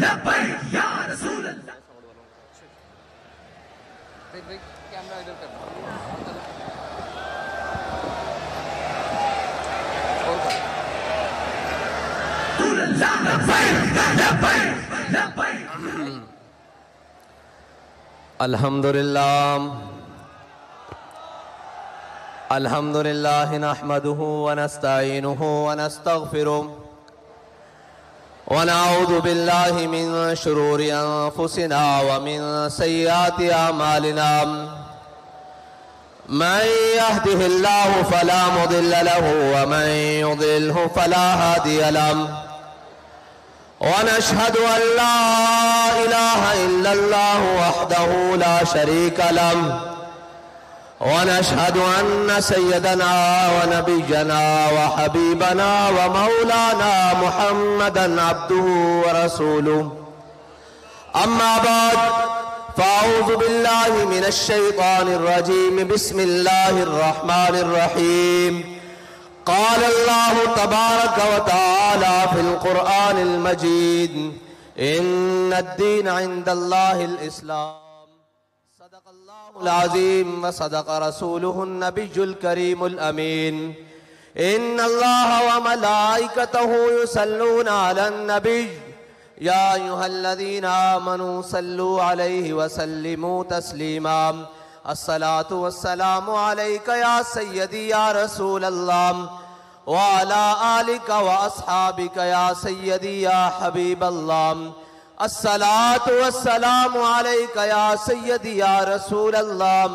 लब्बैक या रसूल अल्लाह। कैमरा इधर कर। अल्हम्दुलिल्लाह अल्हम्दुलिल्लाह नहमदुहु व नस्तईनुहु व नस्तगफिरुह व नऊज़ु बिल्लाहि मिन शुरूरि अनफुसिना व मिन सय्यिआति अमालिना मन यहदिहिल्लाहु फला मुदिल्ल लहु व मन युद्लिल्हु फला हादिय लहु व नशहदु अल्ला इलाहा इल्लल्लाहु वहदहु ला शरीका लहु व नशहदु अन्न सय्यदना व नबिय्यना व हबीबना व मौलाना मुहम्मदन अब्दुहु व रसूलुहु। अम्मा बाद फ़अऊज़ु बिल्लाहि मिनश शैतानिर रजीम। बिस्मिल्लाहिर रहमानिर रहीम। क़ाल अल्लाहु तबारक व तआला फ़िल क़ुरआनिल मजीद इन्नद-दीन इंदल्लाहिल इस्लाम। सदक़ल्लाहुल अज़ीम व सदक़ रसूलुहुन नबियुल करीमुल अमीन। इन्नल्लाहा व मलाइकतहु युसल्लूना अलन नबिय्य या अय्युहल्लज़ीना आमनू सल्लू अलैहि व सल्लिमू तस्लीमा। अस्सलातु वस्सलामु अलैका या सय्यदी या रसूल अल्लाह व अला आलिका व अस्हाबिका या सय्यदी या हबीब अल्लाह। अस्सलातु वस्सलामु अलैका या सय्यदी या रसूल अल्लाह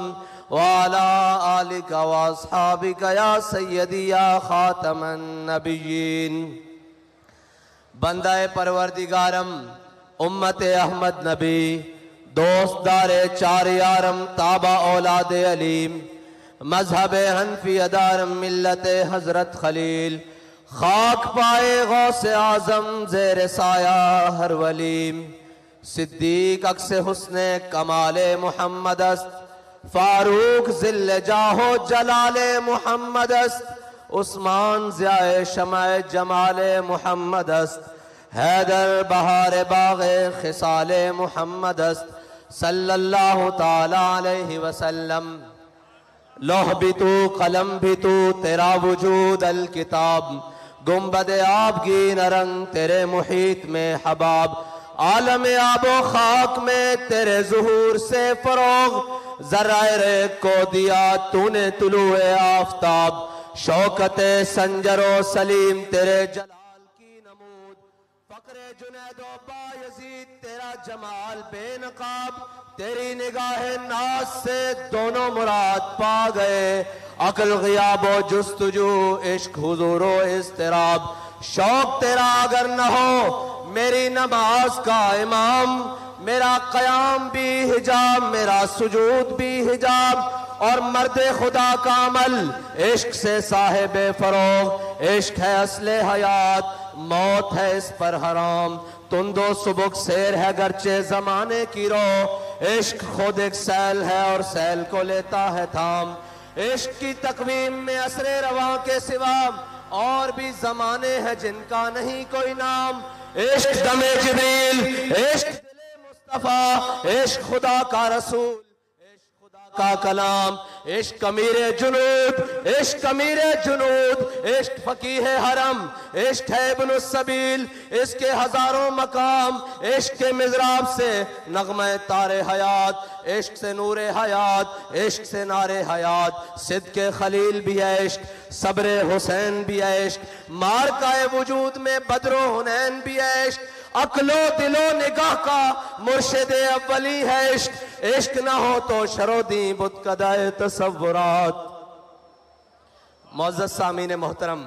व अला आलिका व अस्हाबिका या सय्यदी या खातमन नबिय्यीन। बंदाए परवरदिगारम उम्मत अहमद नबी दोस्तदारे चार यारम ताबा औलादे अलीम मजहब हनफी अदारम मिल्लत हजरत खलील खाक पाए गौसे आजम जेर साया हर वलीम। सिद्दीक अक्से हुस्ने कमाले मुहम्मद अस्त फारूक जिल्ले जाहो जलाले मुहम्मद अस्त उस्मान ज़ियाए शमाए जमाले मुहम्मद अस्त हैदर बहार बाग़े खिसाले मुहम्मद अस्त सल्लल्लाहु ताला अलैहि वसल्लम। लौह भी तू कलम भी तू तेरा वजूद अल किताब गुम्बद आबगी नरंग तेरे मुहीत में हबाब आलम आबो खाक में तेरे ज़ुहूर से फरोग ज़राए को दिया तूने तुलुए आफ़ताब शौकते संजरो सलीम तेरे जलाल की नमूद फ़क्रे जुनैदो बायज़ीद तेरा जमाल बेनकाब तेरी निगाहे नाज से दोनों मुराद पा गए अक्ल ग़ियाबो जुस्तुजू इश्क हुज़ूरो इज़्तिराब शौक तेरा अगर न हो मेरी नमाज का इमाम मेरा क़याम भी हिजाब मेरा सुजूद भी हिजाब और मर्दे खुदा का अमल इश्क से साहिबे फरोग इश्क है असले हयात मौत है इस पर हराम तुंदो सुबुक शेर है गर्चे जमाने की रो इश्क खुद एक सैल है और सैल को लेता है थाम इश्क की तकवीम में असरे रवा के सिवा और भी जमाने हैं जिनका नहीं कोई नाम इश्क दमे जिब्रील इश्क दिले मुस्तफा इश्क खुदा का रसूल का कलाम इश्क अमीरे जुनूद इश्क अमीरे जुनूद इश्क फकीह हरम इश्क है इब्न सबील इसके हजारों मकाम इश्क के मिज़राब से नगमे तारे हयात इश्क से नूरे हयात इश्क से नारे हयात सिद्द के खलील भी है इश्क सब्रे हुसैन भी है इश्क मार का वजूद में बदरो हुनैन भी है इश्क अक्लो दिलो निगाह का मुर्शिद अव्वली है इश्क इश्क ना हो तो शरोदी बुतकदाए तसव्वुरात। मुअज़्ज़ज़ सामीन मोहतरम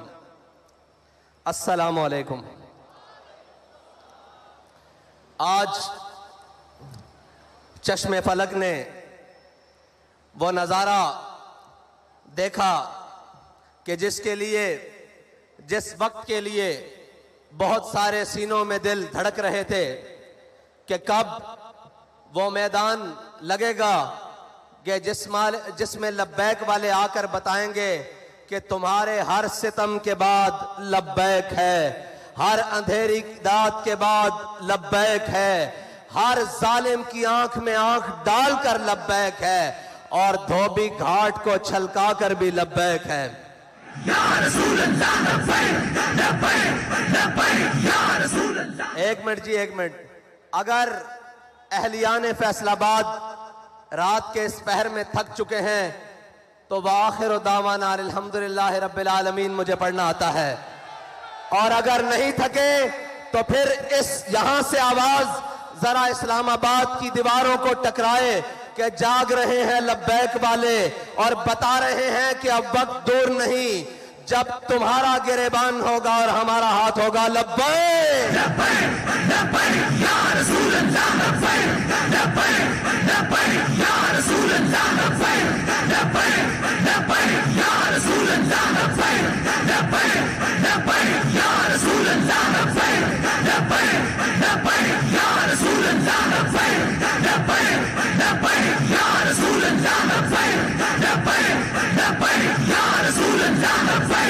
अस्सलामु अलैकुम। आज चश्मे फलक ने वो नज़ारा देखा कि जिसके लिए जिस वक्त के लिए बहुत सारे सीनों में दिल धड़क रहे थे कि कब वो मैदान लगेगा कि जिसमें लब्बैक वाले आकर बताएंगे कि तुम्हारे हर सितम के बाद लब्बैक है हर अंधेरी रात के बाद लब्बैक है, हर जालिम की आंख में आंख डालकर लब्बैक है, और धोबी घाट को छलका कर भी लब्बैक है। या रसूल अल्लाह लब्बैक लब्बैक लब्बैक या रसूल अल्लाह। एक मिनट जी, एक मिनट। अगर अहलियान फैसलाबाद रात के इस पहर में थक चुके हैं तो वाखिर दावाना अल्हम्दुलिल्लाह रब्बिल आलमीन मुझे पढ़ना आता है, और अगर नहीं थके तो फिर इस यहां से आवाज जरा इस्लामाबाद की दीवारों को टकराए कि जाग रहे हैं लब्बैक वाले, और बता रहे हैं कि अब वक्त दूर नहीं जब तुम्हारा गिरेबान होगा और हमारा हाथ होगा। लब्बैक लब्बैक लब्बैक या रसूल अल्लाह लब्बैक लब्बैक लब्बैक या रसूल अल्लाह लब्बैक लब्बैक लब्बैक या रसूल अल्लाह लब्बैक लब्बैक लब्बैक या रसूल अल्लाह लब्बैक लब्बैक लब्बैक या रसूल अल्लाह लब्बैक लब्बैक लब्बैक या रसूल अल्लाह लब्बैक लब्बैक लब्बैक या रसूल अल्लाह लब्बैक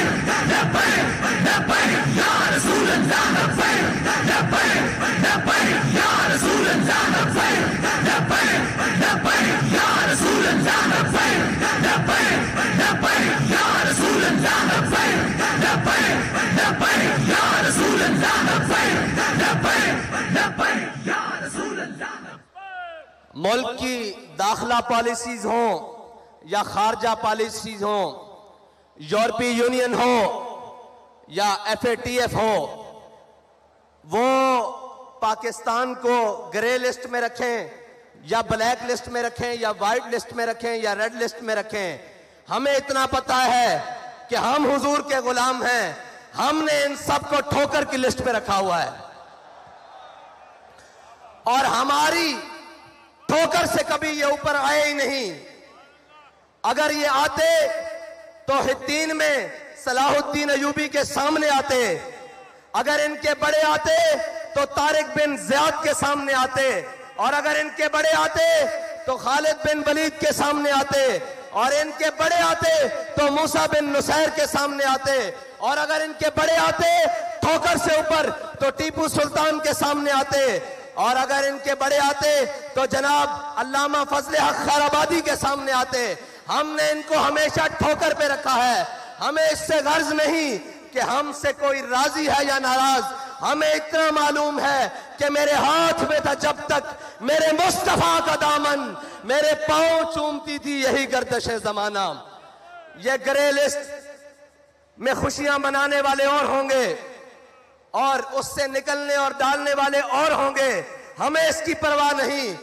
लब्बैक लब्बैक या रसूल अल्लाह लब्बैक लब्बैक लब्बैक या रसूल अल्लाह लब्बैक लब्बैक लब्बैक या रसूल अल्लाह लब्बैक लब्बैक लब्बैक या रसूल अल्लाह लब्बैक लब्बैक लब्बैक या रसूल अल्लाह लब्बैक लब्बैक लब्बैक या रसूल अल्लाह। मुल्क की दाखिला पॉलिसीज हो या खारजा पॉलिसीज हो, यूरोपीय यूनियन हो या FATF हो, वो पाकिस्तान को ग्रे लिस्ट में रखें या ब्लैक लिस्ट में रखें या वाइट लिस्ट में रखें या रेड लिस्ट में रखें, हमें इतना पता है कि हम हुजूर के गुलाम हैं। हमने इन सब को ठोकर की लिस्ट पे रखा हुआ है, और हमारी ठोकर से कभी ये ऊपर आए ही नहीं। अगर ये आते तो हिद्दीन में सलाहुद्दीन अयूबी के सामने आते, अगर इनके बड़े आते तो तारिक बिन ज़ियाद के सामने आते, और अगर इनके बड़े आते तो खालिद बिन वलीद के सामने आते, और इनके बड़े आते तो मूसा बिन नुसैर के सामने आते, और अगर इनके बड़े आते ठोकर से ऊपर तो टीपू सुल्तान के सामने आते, और अगर इनके बड़े आते तो जनाब अल्लामा फजले हक खैराबादी के सामने आते। हमने इनको हमेशा ठोकर पे रखा है। हमें इससे गर्ज नहीं कि हमसे कोई राजी है या नाराज, हमें इतना मालूम है कि मेरे हाथ में था जब तक मेरे मुस्तफा का दामन, मेरे पांव चूमती थी यही गर्दश जमाना। ये ग्रे लिस्ट में खुशियां मनाने वाले और होंगे, और उससे निकलने और डालने वाले और होंगे। हमें इसकी परवाह नहीं।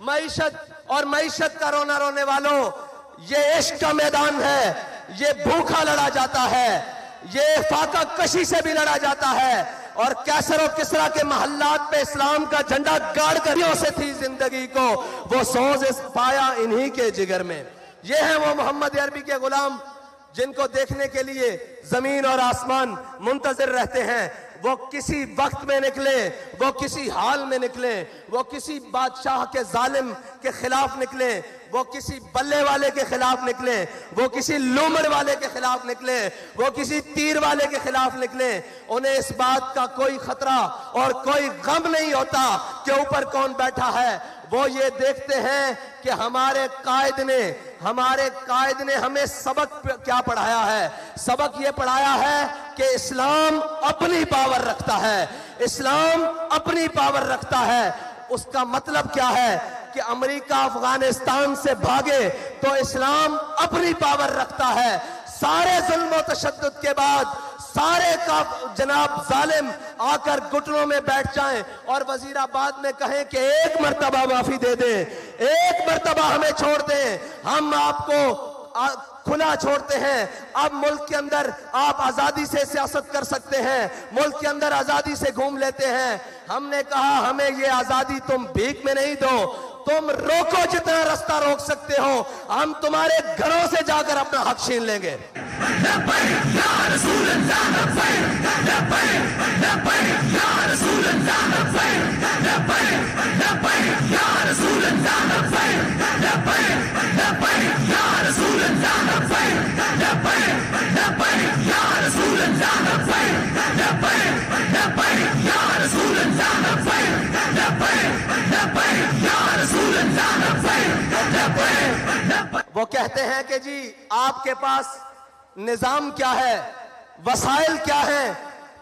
मईशत और मईशत का रोना रोने वालों, ये इश्क का मैदान है, ये भूखा लड़ा जाता है, ये फाका कशी से भी लड़ा जाता है, और कैसर और किसरा के महल्लात पे इस्लाम का झंडा गाड़ करियों से थी जिंदगी को वो सोज पाया इन्हीं के जिगर में। ये है वो मोहम्मद अरबी के गुलाम जिनको देखने के लिए जमीन और आसमान मुंतजिर रहते हैं। वो किसी वक्त में निकले, वो किसी हाल में निकले, वो किसी बादशाह के जालिम के खिलाफ निकले, वो किसी बल्ले वाले के खिलाफ निकले, वो किसी लूमड़ वाले के खिलाफ निकले, वो किसी तीर वाले के खिलाफ निकले। उन्हें इस बात का कोई खतरा और कोई गम नहीं होता कि ऊपर कौन बैठा है। वो ये देखते हैं कि हमारे कायद ने हमें सबक क्या पढ़ाया है। सबक ये पढ़ाया है कि इस्लाम अपनी पावर रखता है, इस्लाम अपनी पावर रखता है। उसका मतलब क्या है कि अमेरिका अफगानिस्तान से भागे तो इस्लाम अपनी पावर रखता है। सारे जुल्म और तशद्दुद के बाद सारे का जनाब जालिम आकर घुटनों में बैठ जाएं और वजीराबाद में कहें कि एक मर्तबा माफी दे दें, एक मर्तबा हमें छोड़ दें, हम आपको खुला छोड़ते हैं। अब मुल्क के अंदर आप आजादी से सियासत कर सकते हैं, मुल्क के अंदर आजादी से घूम लेते हैं। हमने कहा हमें ये आजादी तुम भीख में नहीं दो, तुम रोको जितना रास्ता रोक सकते हो, हम तुम्हारे घरों से जाकर अपना हक छीन लेंगे। या हैं कि जी आपके पास निजाम क्या है, वसाइल क्या है,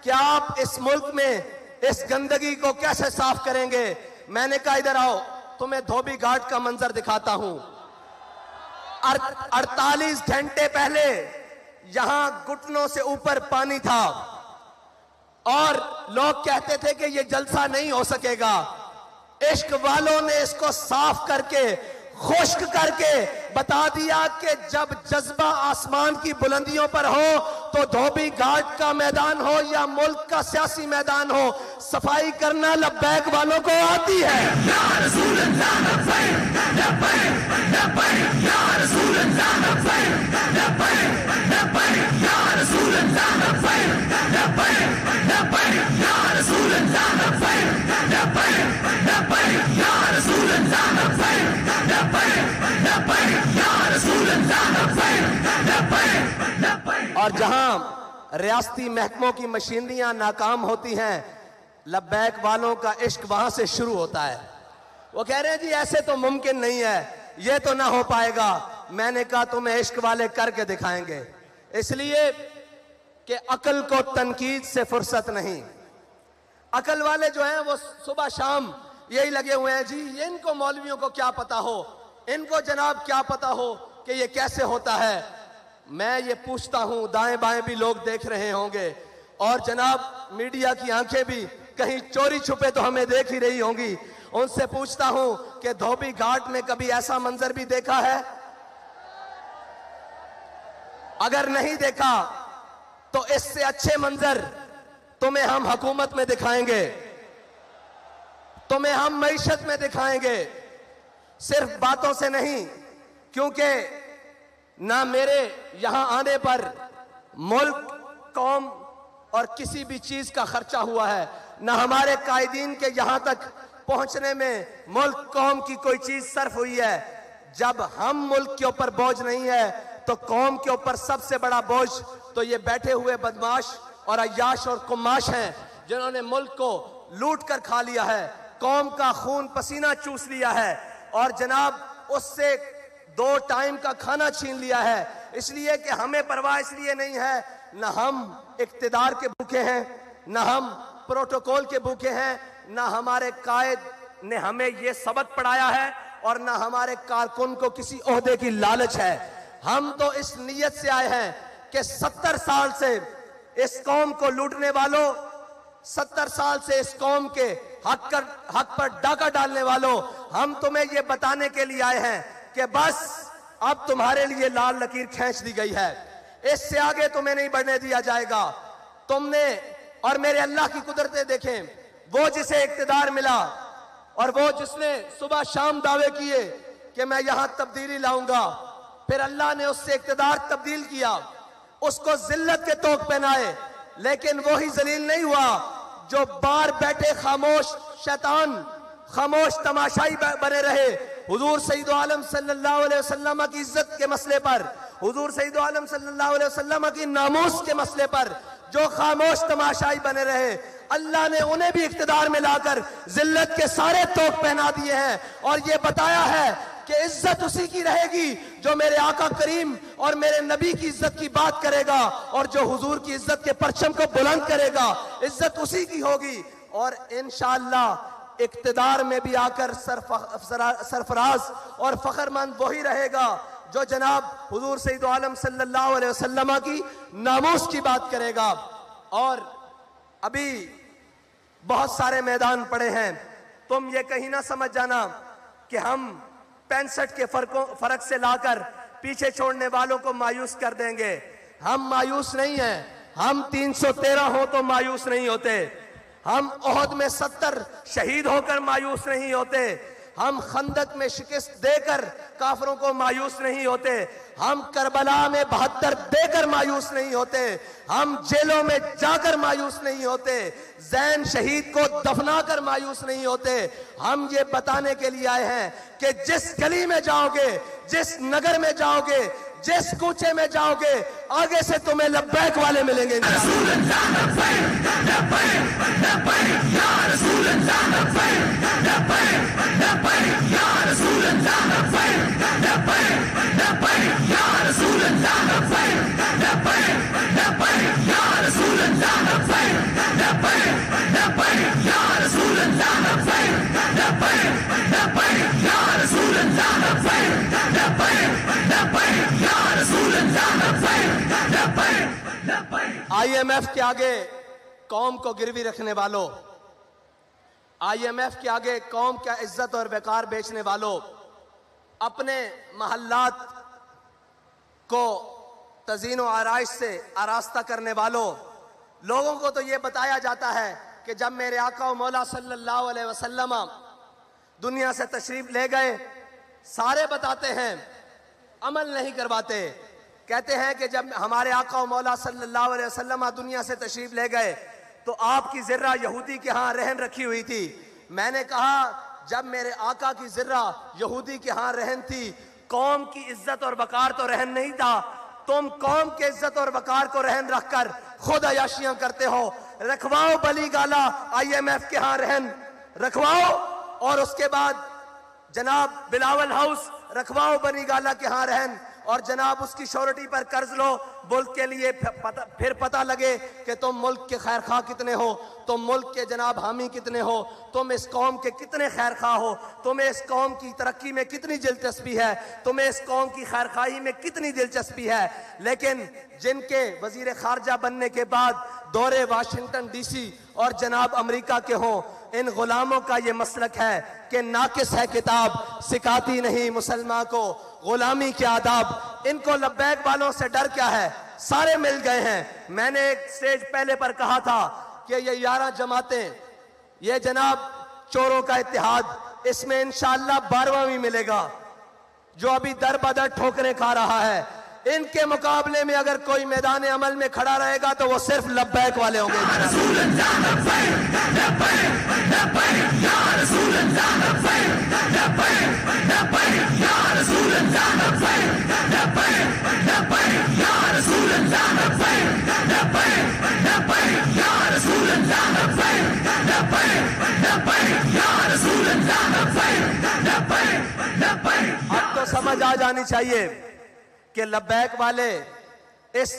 क्या आप इस मुल्क में इस गंदगी को कैसे साफ करेंगे। मैंने कहा इधर आओ, तुम्हें धोबी घाट का मंजर दिखाता हूं। 48 घंटे पहले यहां घुटनों से ऊपर पानी था और लोग कहते थे कि यह जलसा नहीं हो सकेगा। इश्क वालों ने इसको साफ करके, खुश्क करके बता दिया कि जब जज्बा आसमान की बुलंदियों पर हो तो धोबी घाट का मैदान हो या मुल्क का सियासी मैदान हो, सफाई करना लब्बैक वालों को आती है। या रसूल अल्लाह लब्बैक लब्बैक लब्बैक या रसूल अल्लाह लब्बैक लब्बैक लब्बैक या रसूल अल्लाह लब्बैक लब्बैक लब्बैक या रसूल अल्लाह लब्बैक लब्बैक लब्बैक या रसूल अल्लाह लब्बैक लब्बैक लब्बैक या रसूल अल्लाह लब्बैक लब्बैक लब्बैक। और जहां रियासती महकमों की मशीनरियां नाकाम होती हैं, लब्बैक वालों का इश्क वहां से शुरू होता है। वो कह रहे हैं जी ऐसे तो मुमकिन नहीं है, ये तो ना हो पाएगा। मैंने कहा तुम्हें इश्क वाले करके दिखाएंगे, इसलिए कि अकल को तनकीद से फुर्सत नहीं। अकल वाले जो हैं वो सुबह शाम यही लगे हुए हैं जी, ये इनको मौलवियों को क्या पता हो, इनको जनाब क्या पता हो कि ये कैसे होता है। मैं ये पूछता हूं, दाएं बाएं भी लोग देख रहे होंगे और जनाब मीडिया की आंखें भी कहीं चोरी छुपे तो हमें देख ही रही होंगी। उनसे पूछता हूं कि धोबी घाट में कभी ऐसा मंजर भी देखा है? अगर नहीं देखा तो इससे अच्छे मंजर तुम्हें हम हुकूमत में दिखाएंगे, तुम्हें हम मईशत में दिखाएंगे, सिर्फ बातों से नहीं। क्योंकि ना मेरे यहां आने पर मुल्क, कौम और किसी भी चीज का खर्चा हुआ है, ना हमारे कायदीन के यहां तक पहुंचने में मुल्क, कौम की कोई चीज सर्फ हुई है। जब हम मुल्क के ऊपर बोझ नहीं है तो कौम के ऊपर सबसे बड़ा बोझ तो ये बैठे हुए बदमाश और अय्याश और कुमाश हैं, जिन्होंने मुल्क को लूट कर खा लिया है, कौम का खून पसीना चूस लिया है और जनाब उससे 2 टाइम का खाना छीन लिया है। इसलिए कि हमें परवाह इसलिए नहीं है, न हम इक्तिदार के भूखे हैं, न हम प्रोटोकॉल के भूखे हैं, न हमारे कायद ने हमें ये सबक पढ़ाया है और न हमारे कारकुन को किसी ओहदे की लालच है। हम तो इस नीयत से आए हैं कि 70 साल से इस कौम को लूटने वालों, 70 साल से इस कौम के हक पर डाका डालने वालों, हम तुम्हें यह बताने के लिए आए हैं कि बस अब तुम्हारे लिए लाल लकीर खींच दी गई है, इससे आगे तुम्हें नहीं बढ़ने दिया जाएगा। तुमने और मेरे अल्लाह की कुदरतें देखें, वो जिसे इक्तिदार मिला और वो जिसने सुबह शाम दावे किए कि मैं यहां तब्दीली लाऊंगा, फिर अल्लाह ने उससे इक्तिदार तब्दील किया, उसको जिल्लत के तोक पहनाए, लेकिन वो ही जलील नहीं हुआ जो बाहर बैठे खामोश शैतान, खामोश तमाशाई बने रहे। हुजूर सईद आलम सल्लल्लाहु अलैहि वसल्लम की इज्जत के मसले पर, हुजूर सईद आलम सल्लल्लाहु अलैहि वसल्लम की नामूस के मसले पर जो खामोश तमाशाई बने रहे, अल्लाह ने उन्हें भी इख्तिदार में लाकर जिल्लत के सारे तोक पहना दिए हैं और ये बताया है कि इज्जत उसी की रहेगी जो मेरे आका करीम और मेरे नबी की इज्जत की बात करेगा और जो हुजूर की इज्जत के परचम को बुलंद करेगा, इज्जत उसी की होगी। और इंशाअल्लाह इक्तिदार में भी आकर सरफराज और फखरमंद वही रहेगा जो जनाब हुजूर सईद आलम सल्लल्लाहु अलैहि वसल्लम की नामूस की बात करेगा। और अभी बहुत सारे मैदान पड़े हैं, तुम ये कहीं ना समझ जाना कि हम 65 के फर्क से लाकर पीछे छोड़ने वालों को मायूस कर देंगे। हम मायूस नहीं हैं, हम 313 हो तो मायूस नहीं होते, हम ओहद में 70 शहीद होकर मायूस नहीं होते, हम खंदक में शिकस्त देकर काफरों को मायूस नहीं होते, हम करबला में 72 देकर मायूस नहीं होते, हम जेलों में जाकर मायूस नहीं होते, जैन शहीद को दफनाकर मायूस नहीं होते। हम ये बताने के लिए आए हैं कि जिस गली में जाओगे, जिस नगर में जाओगे, जिस कूचे में जाओगे, आगे से तुम्हें लब्बैक वाले मिलेंगे। या IMF के आगे कौम को गिरवी रखने वालों, IMF के आगे कौम का इज्जत और वकार बेचने वालों, अपने महल्लात को तज़ीन व आराइश से आरास्ता करने वालों, लोगों को तो ये बताया जाता है कि जब मेरे आका व मौला सल्लल्लाहु अलैहि वसल्लम दुनिया से तशरीफ ले गए, सारे बताते हैं, अमल नहीं करवाते। कहते हैं कि जब हमारे आका व मौला सल्लल्लाहु अलैहि वसल्लम दुनिया से तशरीफ ले गए तो आपकी ज़र्रा यहूदी के यहाँ रहन रखी हुई थी। मैंने कहा जब मेरे आका की ज़र्रा यहूदी के यहाँ रहन थी, कौम की इज्जत और वकार तो रहन नहीं था, तुम कौम के इज्जत और वकार को रहन रखकर खुद अयाशियां करते हो। रखवाओ बली गाला IMF के यहाँ रहन रखवाओ, और उसके बाद जनाब बिलावल हाउस रखवाओ बनी गाला के यहाँ रहन, और जनाब उसकी श्योरिटी पर कर्ज लो मुल्क के लिए। फिर पता लगे कि तुम मुल्क के खैर खा कितने हो, तुम मुल्क के जनाब हामी कितने हो, तुम इस कौम के कितने खैर खा हो, तुम्हें इस कौम की तरक्की में कितनी दिलचस्पी है, तुम्हें इस कौम की खैर खाई में कितनी दिलचस्पी है। लेकिन जिनके वजीर खारजा बनने के बाद दौरे वाशिंगटन DC और जनाब अमेरिका के हों, इन गुलामों का ये मसलक है कि नाकिस है किताब, सिखाती नहीं मुसलमान को गुलामी के आदाब। इनको लब्बैक वालों से डर क्या है, सारे मिल गए हैं। मैंने एक स्टेज पहले पर कहा था कि ये 11 जमातें, ये जनाब चोरों का इत्तेहाद, इसमें इंशाअल्लाह 12वां भी मिलेगा, जो अभी दर बदर ठोकरें खा रहा है। इनके मुकाबले में अगर कोई मैदान अमल में खड़ा रहेगा तो वो सिर्फ लब्बैक वाले होंगे। अब तो समझ आ जानी चाहिए कि लब्बैक वाले इस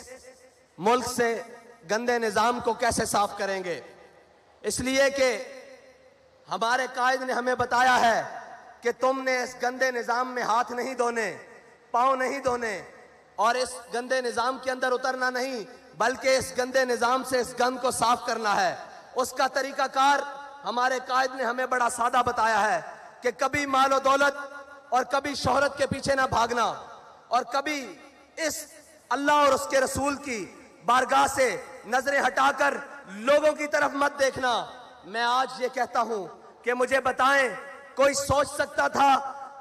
मुल्क से गंदे निजाम को कैसे साफ करेंगे। इसलिए कि हमारे कायद ने हमें बताया है कि तुमने इस गंदे निजाम में हाथ नहीं धोने, पांव नहीं धोने, और इस गंदे निजाम के अंदर उतरना नहीं, बल्कि इस गंदे निजाम से इस गंद को साफ करना है। उसका तरीकाकार हमारे कायद ने हमें बड़ा सादा बताया है कि कभी मालो दौलत और कभी शोहरत के पीछे ना भागना, और कभी इस अल्लाह और उसके रसूल की बारगाह से नजरें हटाकर लोगों की तरफ मत देखना। मैं आज ये कहता हूं कि मुझे बताएं, कोई सोच सकता था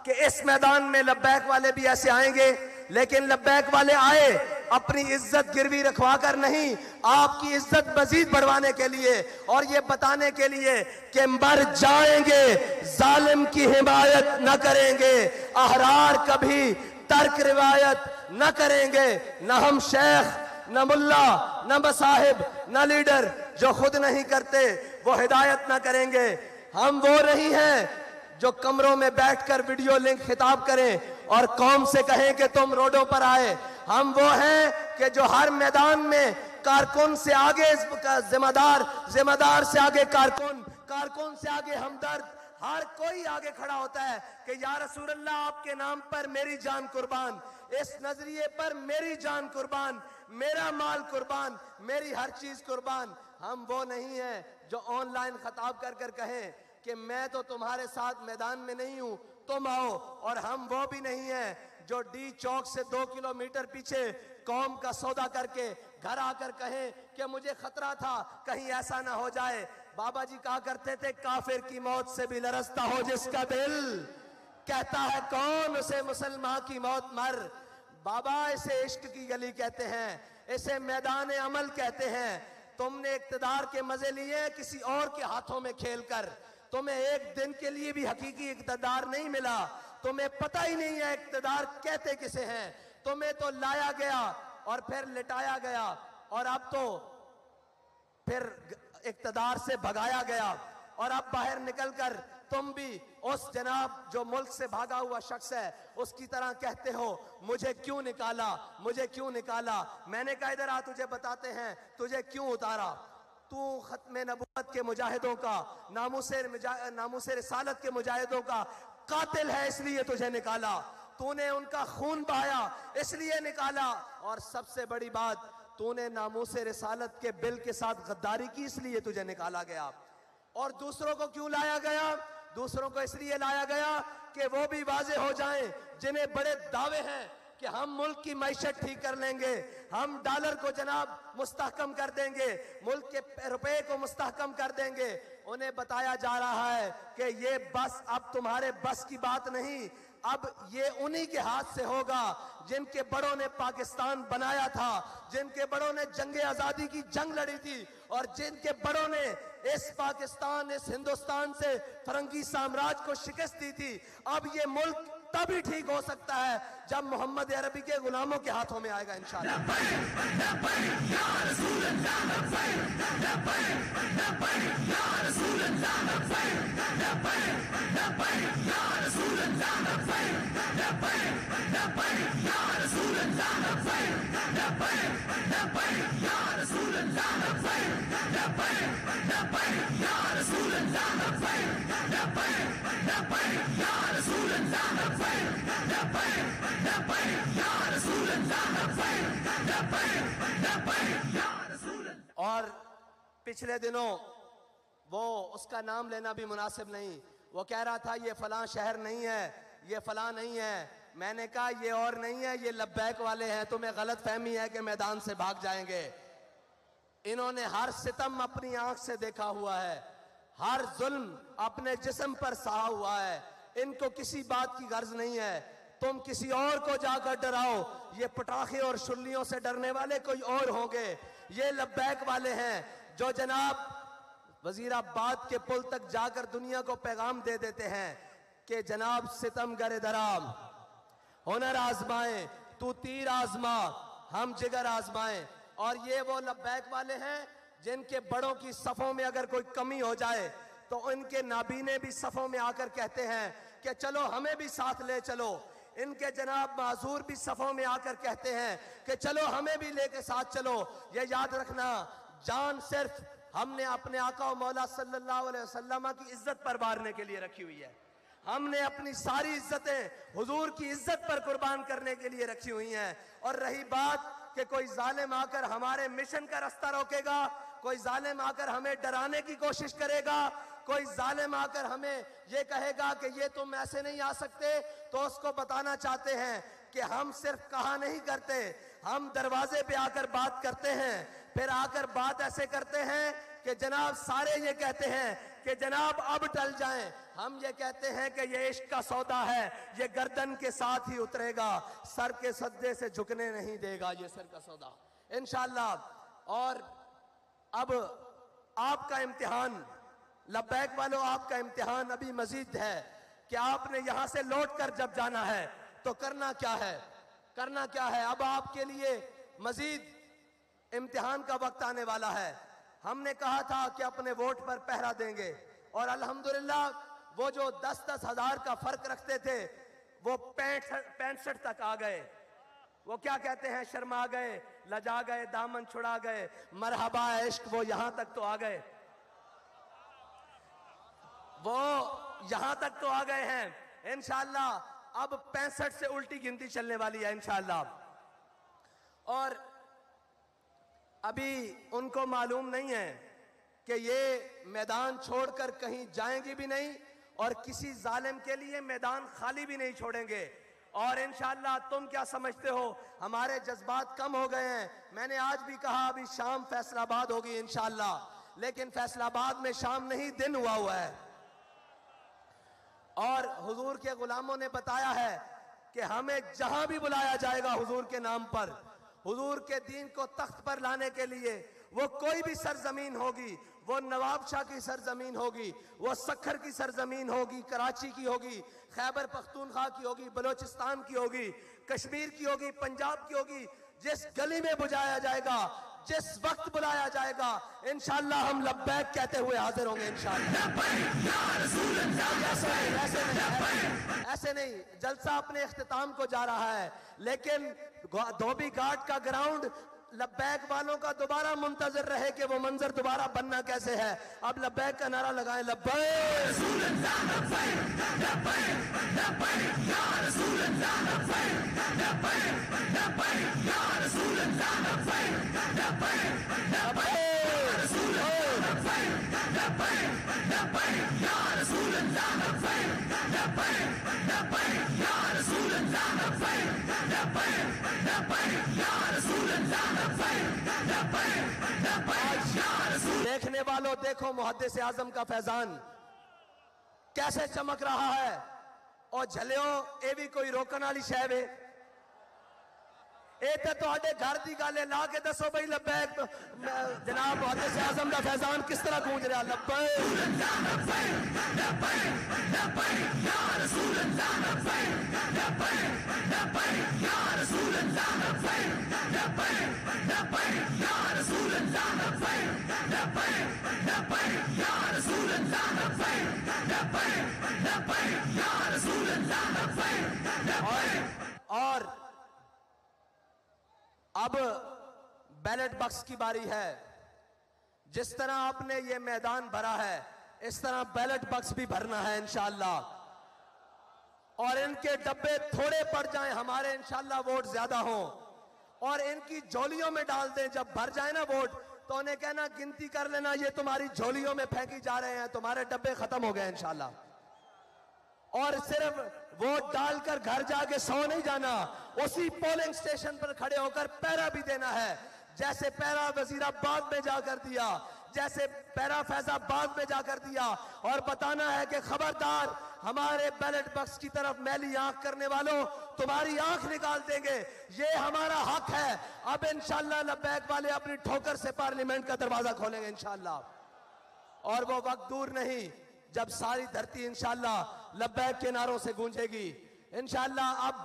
कि इस मैदान में लब्बैक वाले भी ऐसे आएंगे? लेकिन लब्बैक वाले आए अपनी इज्जत गिरवी रखवा कर नहीं, आपकी इज्जत मजीद बढ़वाने के लिए, और ये बताने के लिए कि मर जाएंगे, जालिम की हिमायत न करेंगे, अहरार कभी तर्क रिवायत न करेंगे। न हम शेख, न मुल्ला, न मसाहिब, न लीडर जो खुद नहीं करते वो हिदायत न करेंगे। हम वो नहीं हैं जो कमरों में बैठकर वीडियो लिंक खिताब करें और कौम से कहें कि तुम रोडों पर आए। हम वो हैं कि जो हर मैदान में कारकुन से आगे जिम्मेदार से आगे कारकुन से आगे हमदर्द, हर कोई आगे खड़ा होता है कि या रसूल अल्लाह आपके नाम पर मेरी जान कुर्बान, इस नजरिए पर मेरी जान कुर्बान, मेरा माल कुर्बान, मेरी हर चीज कुर्बान। हम वो नहीं हैं जो ऑनलाइन खताब कर कर कहें कि मैं तो तुम्हारे साथ मैदान में नहीं हूं, तुम आओ। और हम वो भी नहीं हैं जो डी चौक से 2 किलोमीटर पीछे कौम का सौदा करके घर आकर कहें कि मुझे खतरा था कहीं ऐसा ना हो जाए। बाबा जी कहा करते थे, काफिर की मौत से भी लरसता हो जिसका दिल, कहता है कौन उसे मुसलमान की मौत मर। बाबा इसे इश्क की गली कहते हैं, इसे मैदान अमल कहते हैं। तुमने इक्तदार के मजे लिए किसी और के हाथों में खेलकर, तुम्हें एक दिन के लिए भी हकीकी इक्तदार नहीं मिला, तुम्हें पता ही नहीं है इक्तदार कहते किसे हैं। तुम्हें तो लाया गया और फिर लिटाया गया, और अब तो फिर इक्तदार से भगाया गया, और अब बाहर निकलकर तुम भी उस जनाब जो मुल्क से भागा हुआ शख्स है उसकी तरह कहते हो, मुझे क्यों निकाला, मुझे क्यों निकाला। मैंने कहा इधर आ, तुझे बताते हैं तुझे क्यों उतारा। तू खत्मे नबूवत के मुजाहिदों का, नामूसे रिसालत के मुजाहिदों का कातिल है, इसलिए तुझे निकाला। तूने उनका खून बहाया इसलिए निकाला। और सबसे बड़ी बात, तूने नामूसे रिसालत के बिल के साथ गद्दारी की, इसलिए तुझे निकाला गया। और दूसरों को क्यों लाया गया? दूसरों को इसलिए लाया गया कि वो भी वाजे हो जाएं जिन्हें बड़े दावे हैं कि हम मुल्क की मईशत ठीक कर लेंगे, हम डॉलर को जनाब मुस्तहकम कर देंगे, मुल्क के रुपए को मुस्तहकम कर देंगे। उन्हें बताया जा रहा है कि ये बस अब तुम्हारे बस की बात नहीं, अब ये उन्हीं के हाथ से होगा जिनके बड़ों ने पाकिस्तान बनाया था, जिनके बड़ों ने जंगे आजादी की जंग लड़ी थी और जिनके बड़ों ने इस पाकिस्तान, इस हिंदुस्तान से फरंगी साम्राज्य को शिकस्त दी थी। अब ये मुल्क तभी ठीक हो सकता है जब मोहम्मद अरबी के गुलामों के हाथों में आएगा इंशाअल्लाह। और पिछले दिनों वो उसका नाम लेना भी मुनासिब नहीं, वो कह रहा था ये फलां शहर नहीं है, ये फलां नहीं है। मैंने कहा ये और नहीं है, ये लब्बैक वाले हैं, तुम्हें गलत फहमी है कि मैदान से भाग जाएंगे। इन्होंने हर सितम अपनी आंख से देखा हुआ है, हर जुल्म अपने जिस्म पर सहा हुआ है, इनको किसी बात की गर्ज नहीं है। तुम किसी और को जाकर डराओ, ये पटाखे और शुल्लियों से डरने वाले कोई और होंगे। ये लब्बैक वाले हैं जो जनाब वजीराबाद के पुल तक जाकर दुनिया को पैगाम दे देते हैं कि जनाब सितमगर दराम, हुनर आजमाए, तू तीर आजमा, हम जिगर आजमाए। और ये वो लब्बैक वाले हैं जिनके बड़ों की सफों में अगर कोई कमी हो जाए तो इनके नाबीने भी सफों में आकर कहते हैं कि चलो हमें भी साथ ले चलो। इनके जनाब माजूर भी सफों में आकर कहते हैं कि चलो हमें भी लेके साथ चलो। ये याद रखना, जान सिर्फ हमने अपने आका और मौला सल्लल्लाहु अलैहि वसल्लम की इज्जत पर वारने के लिए रखी हुई है। हमने अपनी सारी इज्जतें हुजूर की इज्जत पर कुर्बान करने के लिए रखी हुई हैं। और रही बात कि कोई जालिम आकर हमारे मिशन का रास्ता रोकेगा, कोई जालिम आकर हमें डराने की कोशिश करेगा, कोई जालिम आकर हमें ये कहेगा कि ये तुम ऐसे नहीं आ सकते, तो उसको बताना चाहते हैं कि हम सिर्फ कहा नहीं करते, हम दरवाजे पे आकर बात करते हैं। फिर आकर बात ऐसे करते हैं कि जनाब सारे ये कहते हैं कि जनाब अब टल जाएं। हम ये कहते हैं कि ये इश्क का सौदा है, ये गर्दन के साथ ही उतरेगा, सर के सद्दे से झुकने नहीं देगा ये सर का सौदा इंशाअल्लाह। और अब आपका इम्तिहान लब्बैक वालों, आपका इम्तिहान अभी मजीद है कि आपने यहां से लौट कर जब जाना है तो करना क्या है, करना क्या है। अब आपके लिए मजीद इम्तिहान का वक्त आने वाला है। हमने कहा था कि अपने वोट पर पहरा देंगे और अल्हम्दुलिल्लाह वो जो 10-10 हजार का फर्क रखते थे वो 65 तक आ गए। वो क्या कहते हैं, शर्मा गए, लजा गए, दामन छुड़ा गए, मरहबा इश्क, वो यहां तक तो आ गए, वो यहां तक तो आ गए हैं इंशाअल्लाह। अब 65 से उल्टी गिनती चलने वाली है इंशाअल्लाह। और अभी उनको मालूम नहीं है कि ये मैदान छोड़कर कहीं जाएंगी भी नहीं और किसी जालिम के लिए मैदान खाली भी नहीं छोड़ेंगे। और इंशाअल्लाह तुम क्या समझते हो, हमारे जज्बात कम हो गए हैं। मैंने आज भी कहा अभी शाम फैसलाबाद होगी इंशाअल्लाह, लेकिन फैसलाबाद में शाम नहीं दिन हुआ है। और हुजूर के गुलामों ने बताया है कि हमें जहां भी बुलाया जाएगा हुजूर के नाम पर, हुजूर के दीन को तख्त पर लाने के लिए, वो कोई भी सरजमीन होगी, वो नवाबशाह की सरजमीन होगी, वो सखर की सरजमीन होगी, कराची की होगी, खैबर पख्तूनख्वा की होगी, बलोचिस्तान की होगी, कश्मीर की होगी, पंजाब की होगी, जिस गली में बुलाया जाएगा, जिस वक्त बुलाया जाएगा, इंशाअल्लाह हम लब्बैक कहते हुए हाजिर होंगे इंशाअल्लाह। ऐसे नहीं, जलसा अपने इख्तिताम को जा रहा है, लेकिन धोबी घाट का ग्राउंड लब्बैक वालों का दोबारा मुंतजर रहे कि वो मंजर दोबारा बनना कैसे है। अब लब्बैक का नारा लगाएं, लब्बैक। देखने वालों देखो मुहद्दिस आजम का फैजान कैसे चमक रहा है और झलियो ये भी कोई रोकने वाली शय वे ये तो तुहाडे घर की गल है ला के दसो भाई लब्बैक जनाब मुहद्दिस आजम का फैजान किस तरह गूंज रहा और अब बैलेट बॉक्स की बारी है। जिस तरह आपने ये मैदान भरा है इस तरह बैलेट बॉक्स भी भरना है इंशाअल्लाह और इनके डब्बे थोड़े पड़ जाएं हमारे इंशाअल्लाह वोट ज्यादा हों और इनकी झोलियों में डाल दें। जब भर जाए ना वोट तो उन्हें कहना गिनती कर लेना ये तुम्हारी झोलियों में फेंकी जा रहे हैं तुम्हारे डब्बे खत्म हो गए इंशाअल्लाह। और सिर्फ वोट डालकर घर जाके सो नहीं जाना उसी पोलिंग स्टेशन पर खड़े होकर पहरा भी देना है जैसे पहरा वजीराबाद में जाकर दिया जैसे पहरा फैजाबाद में जाकर दिया और बताना है कि खबरदार हमारे बैलेट बॉक्स की तरफ मैली आंख करने वालों तुम्हारी आंख निकाल देंगे ये हमारा हक है। अब इंशाअल्लाह लब्बैक वाले अपनी ठोकर से पार्लियामेंट का दरवाजा खोलेंगे इंशाअल्लाह और वो वक्त दूर नहीं जब सारी धरती इंशाअल्लाह लब्बैक के नारों से गूंजेगी इंशाअल्लाह। अब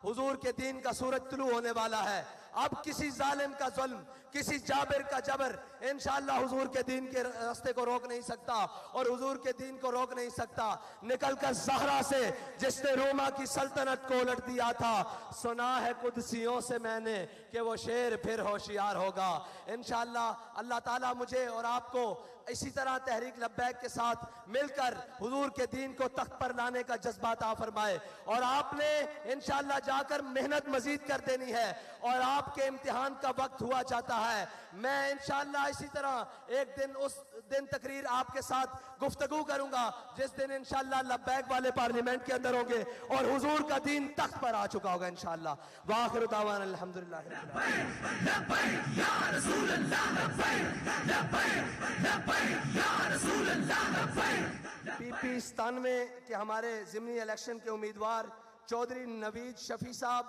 हुजूर के दीन का सूरज तुलू होने वाला है। अब किसी जालिम का जुल्म किसी जाबिर का जबर इंशाअल्लाह हुजूर के दीन के रास्ते को रोक नहीं सकता और हुजूर के दीन को रोक नहीं सकता। निकलकर ज़हरा से जिसने रोमा की सल्तनत को उलट दिया था सुना है कुदसियों से मैंने कि वो शेर फिर होशियार होगा इंशाअल्लाह। अल्लाह ताला मुझे और आपको इसी तरह तहरीक लब्बैक के साथ मिलकर हुजूर के दीन को तख्त पर लाने का जज्बा अता फरमाए और आपने इंशाअल्लाह जाकर मेहनत मजीद कर देनी है और आपके इम्तिहान का वक्त हुआ जाता है। मैं इंशाअल्लाह इसी तरह एक दिन उस दिन तकरीर आपके साथ गुफ्तगू करूंगा जिस दिन इंशाअल्लाह लब्बैक वाले पार्लियामेंट के अंदर होंगे और हुजूर का दीन तख्त पर आ चुका होगा इंशाअल्लाह। वाखिर दावाना अल्हम्दुलिल्लाह। PP 97 के हमारे ज़िमनी इलेक्शन के उम्मीदवार चौधरी नवीद शफी साहब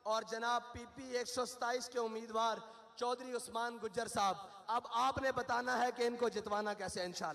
और जनाब PP 127 के उम्मीदवार चौधरी उस्मान गुज्जर साहब। अब आपने बताना है कि इनको जितवाना कैसे इंशाअल्लाह।